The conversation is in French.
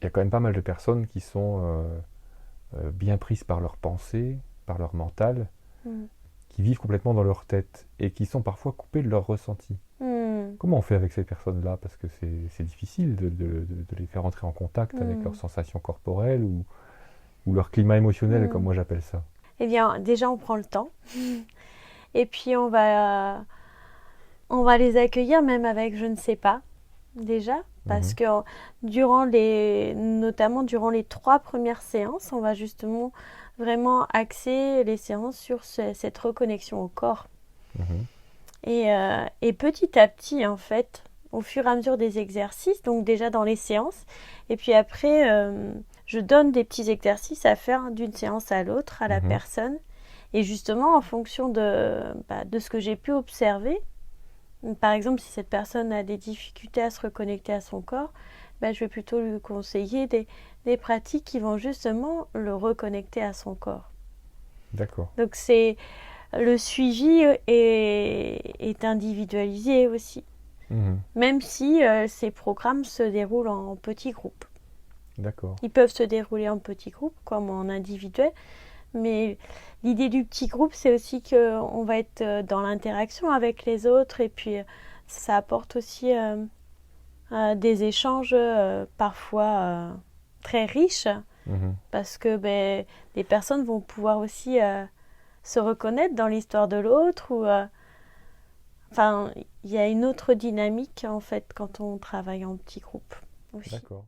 a quand même pas mal de personnes qui sont bien prises par leurs pensées, par leur mental, Mm. qui vivent complètement dans leur tête et qui sont parfois coupées de leur ressenti. Mm. Comment on fait avec ces personnes-là? Parce que c'est difficile de les faire entrer en contact avec leurs Mm. sensations corporelles ou leur climat émotionnel, comme Mm. moi j'appelle ça. Eh bien, déjà, on prend le temps. Et puis, on va les accueillir même avec je ne sais pas, déjà. Parce Mhm, que notamment durant les 3 premières séances, on va justement vraiment axer les séances sur cette reconnexion au corps. mhm, Et petit à petit, en fait, au fur et à mesure des exercices, donc déjà dans les séances, et puis après, je donne des petits exercices à faire d'une séance à l'autre à la mhm, personne. Et justement, en fonction de ce que j'ai pu observer, par exemple, si cette personne a des difficultés à se reconnecter à son corps, je vais plutôt lui conseiller des pratiques qui vont justement le reconnecter à son corps. d'accord. Donc le suivi est individualisé aussi, Mhm, même si ces programmes se déroulent en petits groupes. d'accord. Ils peuvent se dérouler en petits groupes comme en individuel, mais l'idée du petit groupe, c'est aussi qu'on va être dans l'interaction avec les autres et puis ça apporte aussi des échanges parfois très riches Mhm, parce que les personnes vont pouvoir aussi se reconnaître dans l'histoire de l'autre ou enfin il y a une autre dynamique en fait quand on travaille en petit groupe aussi. d'accord.